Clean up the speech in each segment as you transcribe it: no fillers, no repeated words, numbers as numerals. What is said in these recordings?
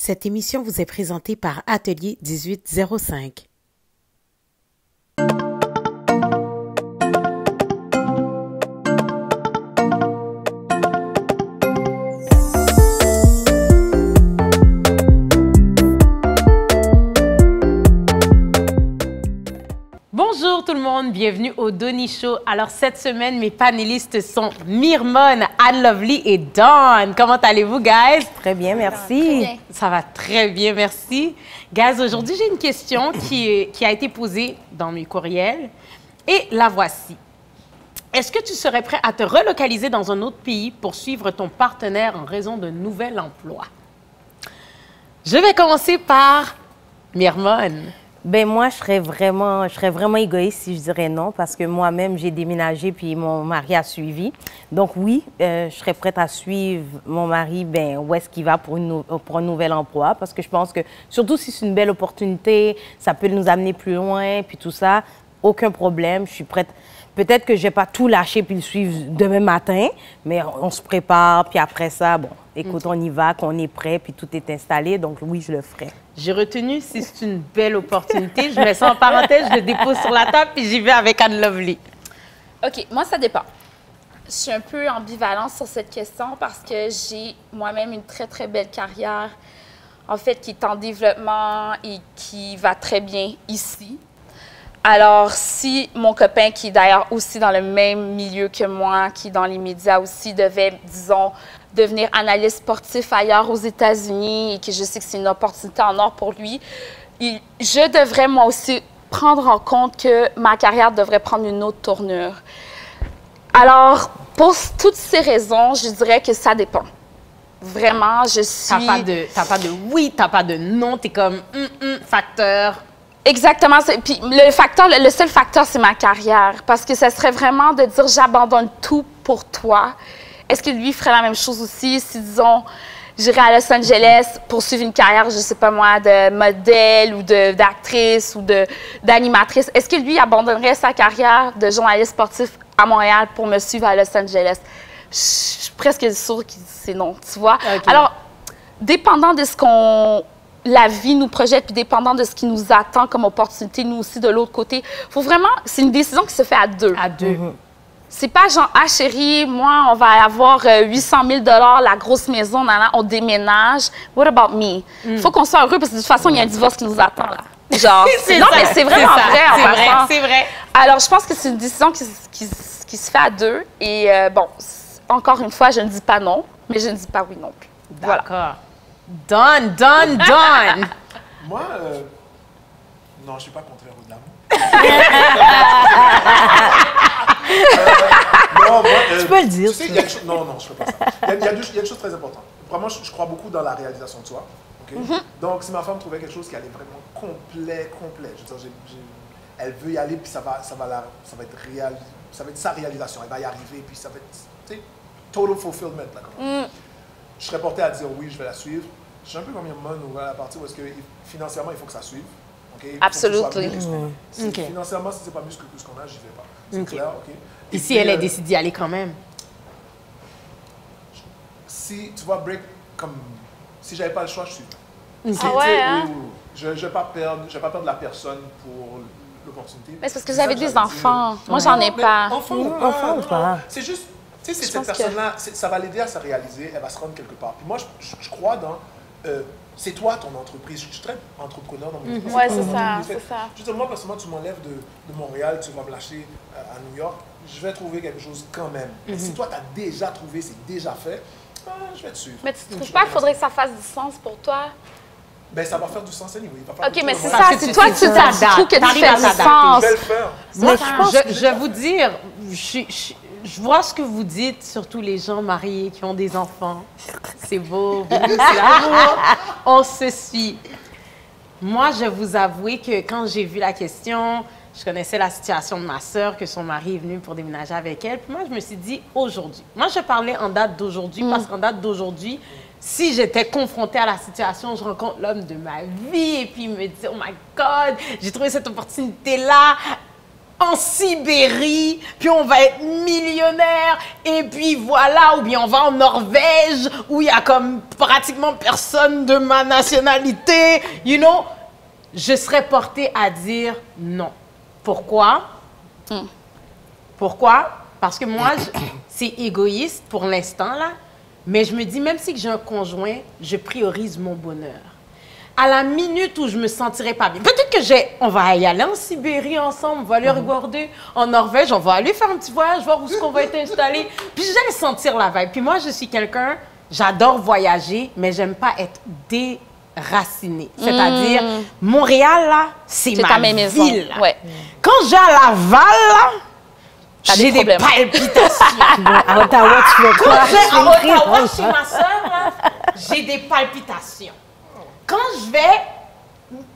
Cette émission vous est présentée par Atelier 1805. Bonjour tout le monde, bienvenue au Donny Show. Alors cette semaine, mes panélistes sont Myrmone, Anne-Lovely et Dawn. Comment allez-vous, guys? Très bien, merci. Très bien. Ça va très bien, merci. Guys, aujourd'hui, j'ai une question qui a été posée dans mes courriels et la voici. Est-ce que tu serais prêt à te relocaliser dans un autre pays pour suivre ton partenaire en raison d'un nouvel emploi? Je vais commencer par Myrmone. Ben moi, je serais vraiment égoïste si je dirais non, parce que moi-même, j'ai déménagé puis mon mari a suivi. Donc oui, je serais prête à suivre mon mari, où est-ce qu'il va pour un nouvel emploi, parce que je pense que, surtout si c'est une belle opportunité, ça peut nous amener plus loin, puis tout ça, aucun problème, je suis prête. Peut-être que je vais pas tout lâcher puis le suivre demain matin, mais on se prépare, puis après ça, bon, écoute, on y va, qu'on est prêt, puis tout est installé, donc oui, je le ferai. J'ai retenu, si c'est une belle opportunité, je mets ça en parenthèse, je le dépose sur la table, puis j'y vais avec Anne-Lovely. OK, moi, ça dépend. Je suis un peu ambivalente sur cette question parce que j'ai moi-même une très, très belle carrière, en fait, qui est en développement et qui va très bien ici. Alors, si mon copain, qui est d'ailleurs aussi dans le même milieu que moi, qui est dans les médias aussi, devait, disons, devenir analyste sportif ailleurs aux États-Unis et que je sais que c'est une opportunité en or pour lui, je devrais moi aussi prendre en compte que ma carrière devrait prendre une autre tournure. Alors, pour toutes ces raisons, je dirais que ça dépend. Vraiment, je suis... T'as pas de oui, t'as pas de non, t'es comme facteur. Exactement. Puis le seul facteur, c'est ma carrière. Parce que ça serait vraiment de dire j'abandonne tout pour toi. Est-ce que lui ferait la même chose aussi si, disons, j'irais à Los Angeles pour suivre une carrière, je sais pas moi, de modèle ou d'actrice ou d'animatrice? Est-ce que lui abandonnerait sa carrière de journaliste sportif à Montréal pour me suivre à Los Angeles? Je suis presque sûre que c'est non, tu vois? Okay. Alors, dépendant de ce la vie nous projette, puis dépendant de ce qui nous attend comme opportunité, nous aussi, de l'autre côté, faut vraiment... C'est une décision qui se fait à deux. À deux. Mm-hmm. C'est pas genre, ah chérie, moi, on va avoir 800 000 la grosse maison, on déménage. What about me? Faut qu'on soit heureux parce que de toute façon, il y a un divorce qui nous attend, là. Genre, non, mais c'est vraiment vrai. C'est vrai. Alors, je pense que c'est une décision qui se fait à deux. Et bon, encore une fois, je ne dis pas non, mais je ne dis pas oui non plus. D'accord. Voilà. Done. Moi, non, je ne suis pas contraire aux dames. Non, moi, tu peux le dire. Tu sais, il y a non, je ne fais pas ça. Il y a une chose très importante. Vraiment, je crois beaucoup dans la réalisation de soi. Okay? Donc, si ma femme trouvait quelque chose qui allait vraiment complet, je veux dire, elle veut y aller, puis ça va être sa réalisation. Elle va y arriver, puis ça va être, tu sais, total fulfillment. Là, je serais porté à dire oui, je vais la suivre. Je suis un peu comme Myrmone ou à la partie où est-ce que financièrement, il faut que ça suive. Okay? Absolument. Financièrement, si ce n'est pas mieux que ce qu'on a, j'y vais pas. C'est clair, OK? Et si elle décide d'y aller quand même? Si, tu vois, si j'avais pas le choix, je suis. Ah ouais, hein? Je ne vais pas perdre la personne pour l'opportunité. Mais c'est parce que vous avez des enfants. Moi, j'en ai pas. Enfant ou pas? C'est juste... Tu sais, cette personne-là, ça va l'aider à se réaliser, elle va se rendre quelque part. Puis moi, je crois dans... c'est toi, ton entreprise. Je suis très entrepreneur dans mon entreprise. Oui, c'est ça. Justement, parce que moi, tu m'enlèves de Montréal, tu vas me lâcher à New York, je vais trouver quelque chose quand même. Si toi, tu as déjà trouvé, c'est déjà fait, je vais te suivre. Mais tu ne trouves pas qu'il faudrait que ça fasse du sens pour toi? Ben, ça va faire du sens anyway. OK, mais c'est ça. Si toi, tu trouves que tu fais du sens. Je vais le faire. Moi, je vais vous dire... Je vois ce que vous dites, surtout les gens mariés qui ont des enfants. C'est beau, c'est l'amour, on se suit. Moi, je vais vous avouer que quand j'ai vu la question, je connaissais la situation de ma sœur, que son mari est venu pour déménager avec elle. Puis moi, je me suis dit, aujourd'hui. Moi, je parlais en date d'aujourd'hui, parce qu'en date d'aujourd'hui, si j'étais confrontée à la situation, je rencontre l'homme de ma vie, et puis il me dit, oh my God, j'ai trouvé cette opportunité-là. en Sibérie, puis on va être millionnaire, et puis voilà, ou bien on va en Norvège, où il y a comme pratiquement personne de ma nationalité, you know, je serais portée à dire non. Pourquoi? Pourquoi? Parce que moi, c'est égoïste pour l'instant, là, mais je me dis, même si j'ai un conjoint, je priorise mon bonheur. À la minute où je me sentirais pas bien, peut-être que on va y aller en Sibérie ensemble, on va aller regarder en Norvège, on va aller faire un petit voyage, voir où est-ce qu'on va être installé, puis j'allais sentir la vibe. Puis moi, je suis quelqu'un, j'adore voyager, mais j'aime pas être déracinée. C'est-à-dire, Montréal, là, c'est ma ville. Là. Ouais. Quand j'ai à Laval, là, j'ai des palpitations. À Ottawa, tu fais quoi? Quand j'ai à Ottawa, chez ma soeur, là, j'ai des palpitations. Quand je vais,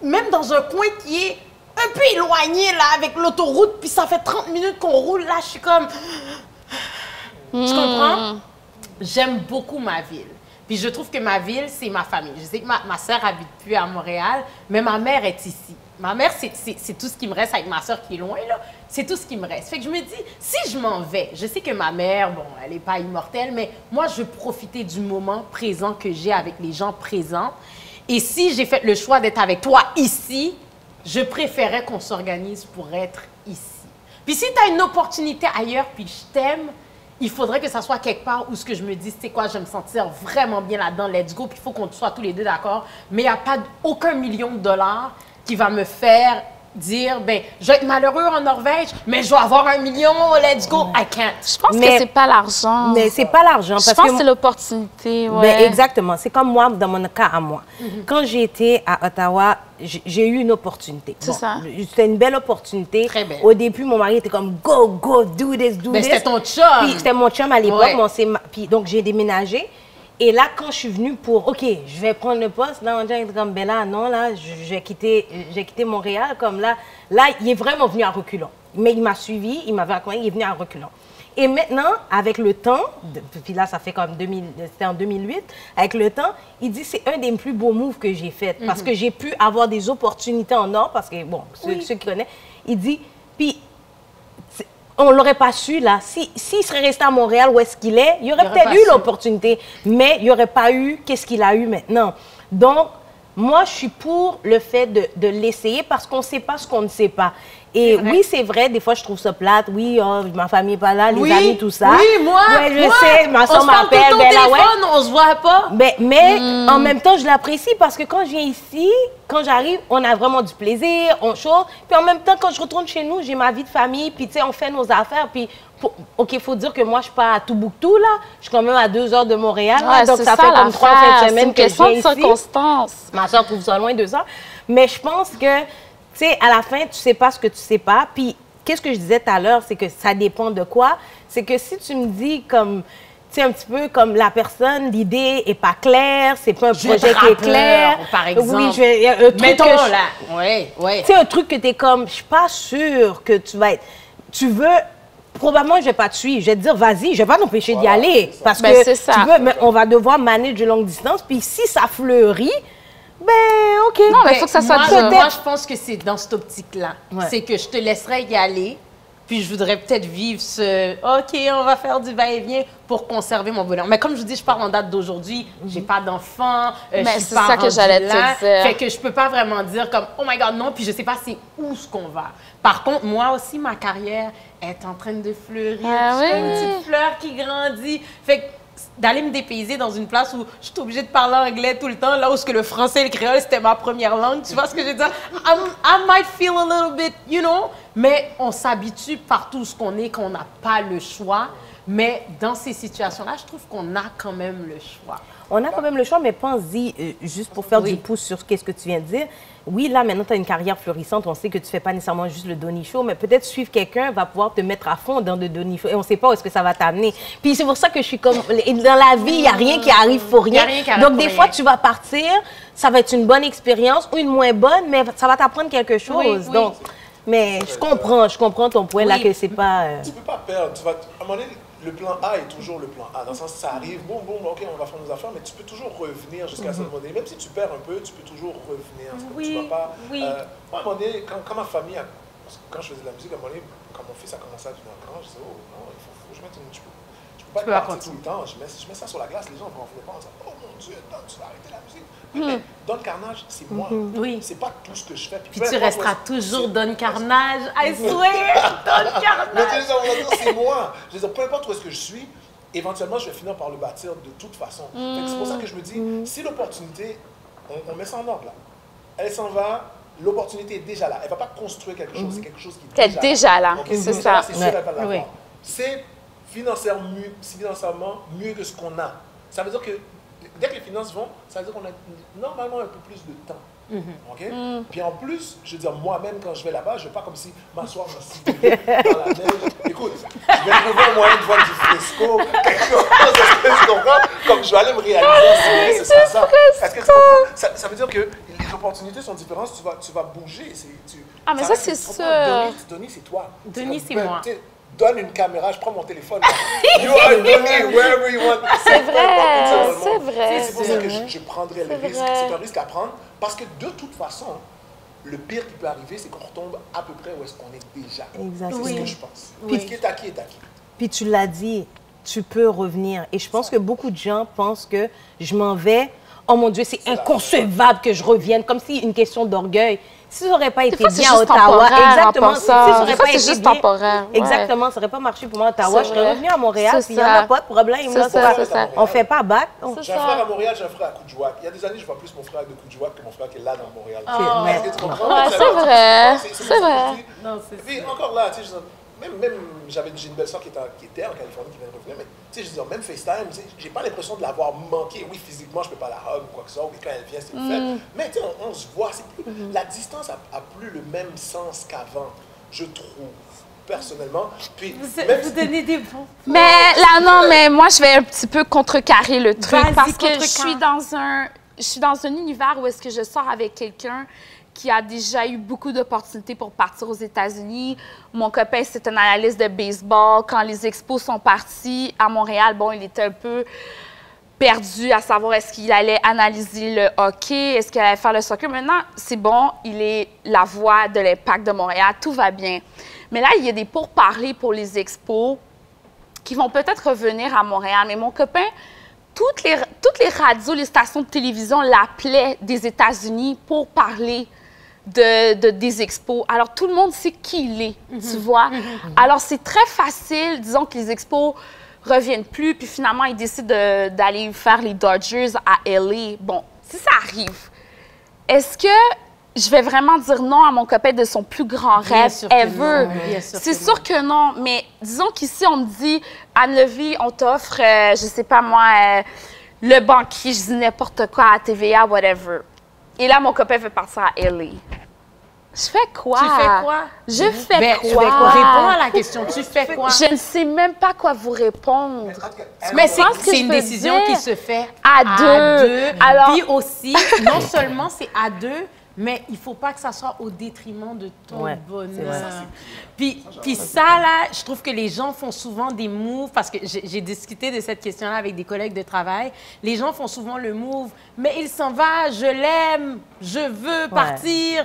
même dans un coin qui est un peu éloigné, là, avec l'autoroute, puis ça fait 30 minutes qu'on roule, là, je suis comme... Tu comprends? J'aime beaucoup ma ville. Puis je trouve que ma ville, c'est ma famille. Je sais que ma soeur habite plus à Montréal, mais ma mère est ici. Ma mère, c'est tout ce qui me reste avec ma soeur qui est loin, là. C'est tout ce qui me reste. Fait que je me dis, si je m'en vais, je sais que ma mère, bon, elle n'est pas immortelle, mais moi, je veux profiter du moment présent que j'ai avec les gens présents. Et si j'ai fait le choix d'être avec toi ici, je préférais qu'on s'organise pour être ici. Puis si tu as une opportunité ailleurs, puis je t'aime, il faudrait que ça soit quelque part où ce que je me dis, c'est quoi, je vais me sentir vraiment bien là-dedans, let's go, puis il faut qu'on soit tous les deux d'accord. Mais il n'y a pas aucun million de dollars qui va me faire dire, ben, je vais être malheureux en Norvège, mais je vais avoir 1 million, let's go, I can't. Je pense que c'est pas l'argent. Mais c'est pas l'argent. Je pense que c'est l'opportunité, ouais. Ben, exactement. C'est comme moi, dans mon cas à moi. Quand j'ai été à Ottawa, j'ai eu une opportunité. C'est ça. C'était une belle opportunité. Très belle. Au début, mon mari était comme, go, go, do this, do this. C'était ton chum. Puis c'était mon chum à l'époque. Ouais. Puis donc, j'ai déménagé. Et là, quand je suis venue pour, OK, je vais prendre le poste, là, on dit comme, ben là, non, là, j'ai quitté Montréal, comme là, il est vraiment venu à reculons. Mais il m'a suivi, il m'avait accompagné, il est venu à reculons. Et maintenant, avec le temps, puis là, ça fait comme c'était en 2008, avec le temps, il dit c'est un des plus beaux moves que j'ai fait parce que j'ai pu avoir des opportunités en or, parce que, bon, ceux qui connaissent, il dit, puis on ne l'aurait pas su, là. S'il serait resté à Montréal, où est-ce qu'il est, il y aurait peut-être eu l'opportunité, mais il n'y aurait pas eu qu'est-ce qu'il a eu maintenant. Donc, moi, je suis pour le fait de l'essayer parce qu'on ne sait pas ce qu'on ne sait pas. Et oui, c'est vrai, des fois, je trouve ça plate. Oui, oh, ma famille n'est pas là, les amis, tout ça. Oui, moi, je sais, ma soeur m'appelle. On téléphone, on se voit pas. Mais en même temps, je l'apprécie parce que quand je viens ici, quand j'arrive, on a vraiment du plaisir, on chauffe. Puis en même temps, quand je retourne chez nous, j'ai ma vie de famille, puis tu sais, on fait nos affaires. Puis, OK, il faut dire que moi, je ne suis pas à Tombouctou, là. Je suis quand même à 2 heures de Montréal. Ouais, donc, ça fait comme 3 fins de semaine que je viens ici. Circonstance. Ma soeur trouve ça loin, 2 heures. Mais je pense que, tu sais, à la fin, tu ne sais pas ce que tu ne sais pas. Puis, qu'est-ce que je disais tout à l'heure, c'est que ça dépend de quoi. C'est que si tu me dis comme, tu sais, un petit peu comme la personne, l'idée n'est pas claire, c'est pas un projet qui est clair. Par exemple. Oui, un truc mettons que là. Oui, oui. Tu sais, un truc que tu es comme, je suis pas sûre que tu vas être. Tu veux. Probablement, je ne vais pas te suivre. Je vais te dire, vas-y, je ne vais pas t'empêcher d'y aller. Parce que c'est ça. tu veux, mais on va devoir manager de longue distance. Puis si ça fleurit, ben, OK. Non, mais il faut que ça soit moi, je pense que c'est dans cette optique-là. Ouais. C'est que je te laisserai y aller, puis je voudrais peut-être vivre ce « OK, on va faire du va-et-vient pour conserver mon bonheur ». Mais comme je vous dis, je parle en date d'aujourd'hui. J'ai pas d'enfant, je suis c'est pas ça que j'allais te dire. Fait que je peux pas vraiment dire comme « Oh my God, non », puis je sais pas c'est où ce qu'on va. Par contre, moi aussi, ma carrière est en train de fleurir. Je suis une petite fleur qui grandit. Fait que d'aller me dépayser dans une place où je suis obligée de parler anglais tout le temps, là où ce que le français et le créole, c'était ma première langue. Tu vois ce que je veux dire? I might feel a little bit, you know, mais on s'habitue partout ce qu'on est, qu'on n'a pas le choix. Mais dans ces situations-là, je trouve qu'on a quand même le choix. On a quand même le choix, mais pense-y, juste pour faire du pouce sur ce que tu viens de dire. Oui, là, maintenant, tu as une carrière florissante. On sait que tu ne fais pas nécessairement juste le Donny Show, mais peut-être suivre quelqu'un va pouvoir te mettre à fond dans le Donny Show. Et on ne sait pas où est-ce que ça va t'amener. Puis c'est pour ça que je suis comme... Dans la vie, il n'y a rien qui arrive pour rien. Donc, des fois, tu vas partir, ça va être une bonne expérience ou une moins bonne, mais ça va t'apprendre quelque chose. Donc, mais je comprends ton point là, que c'est pas... Tu ne peux pas perdre. À un moment donné, le plan A est toujours le plan A. Dans le sens, ça arrive, boum, boum, OK, on va faire nos affaires, mais tu peux toujours revenir jusqu'à ce moment donné. Même si tu perds un peu, tu peux toujours revenir. Tu vas pas, moi, à un moment donné, quand ma famille quand je faisais de la musique, à un moment donné, quand mon fils a commencé à devenir grand, je disais, oh non, il faut que je mette une... Je peux pas peux partir pas tout le temps. Je mets ça sur la glace, les gens ne revenaient pas en disant, oh mon Dieu, Don, tu vas arrêter la musique. Mais dans le carnage, c'est moi. Oui. C'est pas tout ce que je fais. Puis tu resteras toujours Don Carnage. I swear, Don Mais Carnage. c'est moi. Je veux dire, peu importe où est-ce que je suis, éventuellement, je vais finir par le bâtir de toute façon. C'est pour ça que je me dis, si l'opportunité, on met ça en ordre là, elle s'en va, l'opportunité est déjà là. Elle ne va pas construire quelque chose, c'est quelque chose qui est déjà là. Okay? C'est ça. C'est sûr, elle va l'avoir. Oui. C'est financièrement mieux que ce qu'on a. Ça veut dire que dès que les finances vont, ça veut dire qu'on a normalement un peu plus de temps. OK? Puis en plus, je veux dire, moi-même, quand je vais là-bas, je ne vais pas comme si m'asseoir dans la neige. Écoute, je vais trouver un moyen de voir du fresco, quelque chose, tu comprends? Comme je vais aller me réaliser, ce sera ça. Est-ce que tu comprends? Ça veut dire que les opportunités sont différentes, tu vas bouger. Ah, mais ça, c'est sûr. Denis, c'est toi. Denis, c'est comme, moi. Donne une caméra, je prends mon téléphone. You are Denis, wherever you want. C'est vrai, c'est vrai. C'est pour ça que je prendrais le risque. C'est un risque à prendre parce que de toute façon, le pire qui peut arriver, c'est qu'on retombe à peu près où est-ce qu'on est déjà. Exactement. C'est ce que je pense. Oui. Ce qui est acquis est acquis. Puis tu l'as dit, tu peux revenir. Et je pense que beaucoup de gens pensent que je m'en vais. Oh mon Dieu, c'est inconcevable que je revienne, comme si une question d'orgueil. Si ça n'aurait pas été bien à Ottawa, exactement. Si ça n'aurait pas été juste bien, temporaire. Ouais. Exactement, ça n'aurait pas marché pour moi à Ottawa. C'est Je serais vrai. revenue à Montréal, C'est puis il n'y en a ça. pas de problème. C'est là, ça, ça. c'est ça. On ne fait pas bac. C'est J'ai un ça. frère à Montréal, j'ai un frère à Coudjouac. Il y a des années, je vois plus mon frère de Coudjouac que mon frère qui est là dans Montréal. Mais- Est-ce que tu comprends? Ouais, c'est vrai. C'est vrai. Non, c'est Puis encore là, tu sais, même j'ai une belle soeur qui était en Californie qui vient de revenir, mais tu sais, je veux dire, même FaceTime, tu sais, j'ai pas l'impression de l'avoir manqué. Oui, physiquement, je peux pas la hug ou quoi que ce soit, mais quand elle vient, c'est fait. Mais tu sais, on se voit, c'est plus, la distance a plus le même sens qu'avant, je trouve, personnellement. Puis, Vous donnez des bons. Mais là, non, mais moi, je vais un petit peu contrecarrer le truc Vas-y, parce que je contrecarre. suis dans un univers où est-ce que je sors avec quelqu'un qui a déjà eu beaucoup d'opportunités pour partir aux États-Unis. Mon copain, c'est un analyste de baseball. Quand les expos sont partis à Montréal, bon, il était un peu perdu à savoir est-ce qu'il allait analyser le hockey, est-ce qu'il allait faire le soccer. Maintenant, c'est bon, il est la voix de l'Impact de Montréal, tout va bien. Mais là, il y a des pourparlers pour les expos qui vont peut-être revenir à Montréal. Mais mon copain, toutes les radios, les stations de télévision l'appelaient des États-Unis pour parler des expos. Alors, tout le monde sait qui il est, tu vois. Alors, c'est très facile, disons que les expos reviennent plus, puis finalement, ils décident d'aller faire les Dodgers à LA. Bon, si ça arrive, est-ce que je vais vraiment dire non à mon copain de son plus grand Bien rêve sûr que ever? non, bien sûr C'est que sûr que non, mais disons qu'ici, on me dit, Anne-Levy, on t'offre, je sais pas moi, le banquier, je dis n'importe quoi à TVA, whatever. Et là, mon copain veut partir à LA. Je fais quoi? Tu fais quoi? Je fais Ben, quoi? tu fais quoi? Réponds à la question. Tu fais quoi? Je ne sais même pas quoi vous répondre. Mais je pense que c'est je une peux décision dire qui se fait à deux. Alors- Puis aussi, non seulement c'est à deux, mais il ne faut pas que ça soit au détriment de ton Ouais, c'est bonheur. vrai. Puis ça, là, je trouve que les gens font souvent des moves, parce que j'ai discuté de cette question-là avec des collègues de travail. Les gens font souvent le move, mais il s'en va, je l'aime, je veux partir.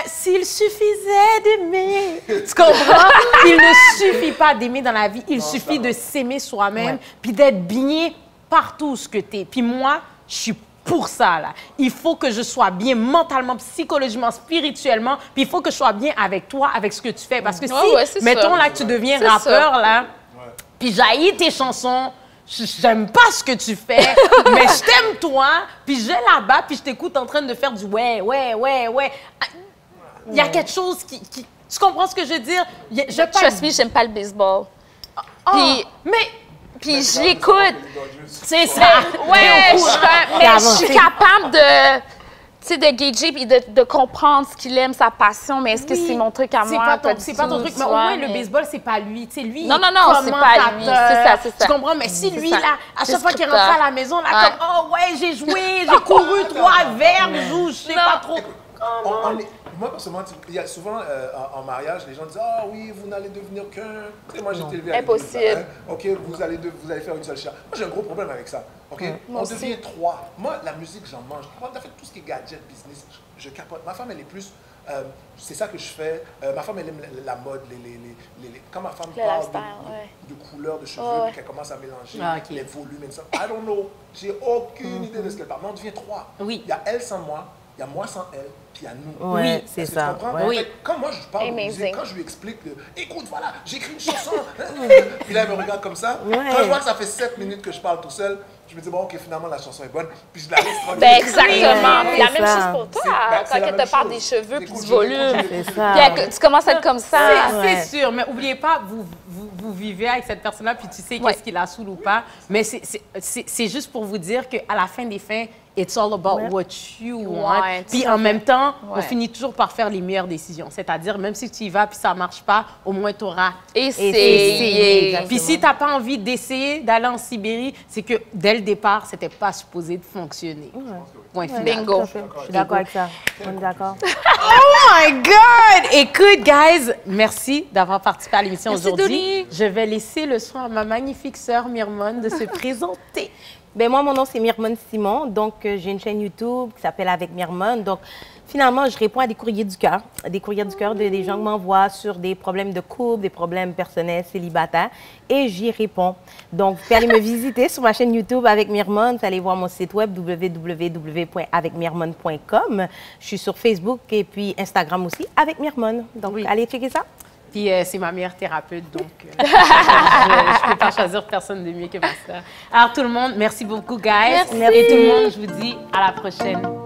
S'il suffisait d'aimer. Tu comprends? Il ne suffit pas d'aimer dans la vie. Il suffit de s'aimer soi-même, puis d'être bien partout ce que tu es. Puis moi, je suis pour ça, là. Il faut que je sois bien mentalement, psychologiquement, spirituellement, puis il faut que je sois bien avec toi, avec ce que tu fais. Parce que si, mettons, là, que tu deviens C'est rappeur, là, puis j'haïs tes chansons, j'aime pas ce que tu fais, mais je t'aime toi, puis je vais là-bas, puis je t'écoute en train de faire du ouais. Il y a quelque chose qui... Tu comprends ce que je veux dire? Trust me, j'aime pas le baseball. Puis je l'écoute. C'est ça. Ouais, je suis capable de... Tu sais, de gager et de comprendre ce qu'il aime, sa passion, mais est-ce que c'est mon truc à moi? C'est pas ton truc, mais au moins, le baseball, c'est pas lui. Tu sais, lui, Non, c'est pas lui. C'est ça. Tu comprends? Mais si lui, ça. là, à C'est chaque fois qu'il rentre scripteur. à la maison, là, comme, oh ouais, j'ai joué, j'ai couru 3 verges ou je sais pas trop. Moi, personnellement, il y a souvent en mariage, les gens disent « Ah oui, vous n'allez devenir qu'un... » Tu sais, moi, j'ai été élevé avec Impossible. OK, vous allez faire une seule chair. Moi, j'ai un gros problème avec ça. OK? On devient 3. Moi, la musique, j'en mange. Moi, en fait, tout ce qui est gadget, business, je capote. Ma femme, elle est plus c'est ça que je fais. Ma femme, elle aime la mode, quand ma femme Le parle lifestyle, ouais. de couleurs de cheveux, Ouais. puis qu'elle commence à mélanger Ok. les volumes et ça, I don't know. J'ai aucune idée de ce qu'elle parle. Mais on devient 3. Oui. Il y a elle sans moi, il y a moi sans elle, puis il y a nous. Ouais, Oui, c'est Est-ce que ça. tu comprends? Ouais. Oui. En fait, quand moi je parle de Amazing. musique, quand je lui explique, écoute, voilà, j'écris une chanson. Puis là, elle me regarde comme ça. Ouais. Quand je vois que ça fait 7 minutes que je parle tout seul, je me dis, bon, ok, finalement, la chanson est bonne. Puis je la laisse tranquille. Ben exactement. Ouais, Puis la c'est même ça. chose pour toi. C'est- ben, c'est Quand la elle même te parle chose. des cheveux puis J'écoute, du je l'écoute, volume. je l'écoute, C'est je ça. l'écoute. Puis tu commences à être comme ça. C'est sûr, mais oubliez pas, vous vivez avec cette personne-là, puis tu sais Ouais. qu'est-ce qui la saoule ou pas. Mais c'est juste pour vous dire qu'à la fin des fins, it's all about Ouais. what you want. Ouais, Puis tout en à fait. même temps, on Ouais. finit toujours par faire les meilleures décisions. C'est-à-dire, même si tu y vas puis ça marche pas, au moins tu auras Essayer. Exactement. puis si tu n'as pas envie d'essayer d'aller en Sibérie, c'est que dès le départ, c'était pas supposé de fonctionner. Point final. Bingo. Je suis d'accord avec ça. On est d'accord. Oh my God! Écoute, guys, merci d'avoir participé à l'émission Merci, aujourd'hui. Douli. Je vais laisser le soin à ma magnifique sœur Myrmone de se présenter. Ben moi, mon nom, c'est Myrmone Simon. Donc, j'ai une chaîne YouTube qui s'appelle Avec Myrmone. Donc, finalement, je réponds à des courriers du cœur. Des courriers du cœur des gens qui m'envoient sur des problèmes de couple, des problèmes personnels, célibataires. Et j'y réponds. Donc, vous pouvez aller me visiter sur ma chaîne YouTube Avec Myrmone. Vous allez voir mon site web www.avecmyrmone.com. Je suis sur Facebook et puis Instagram aussi, Avec Myrmone. Donc, Oui. allez checker ça. Puis c'est ma meilleure thérapeute, donc je ne peux pas choisir personne de mieux que ma sœur. Alors tout le monde, merci beaucoup, guys. Merci. Et tout le monde, je vous dis à la prochaine.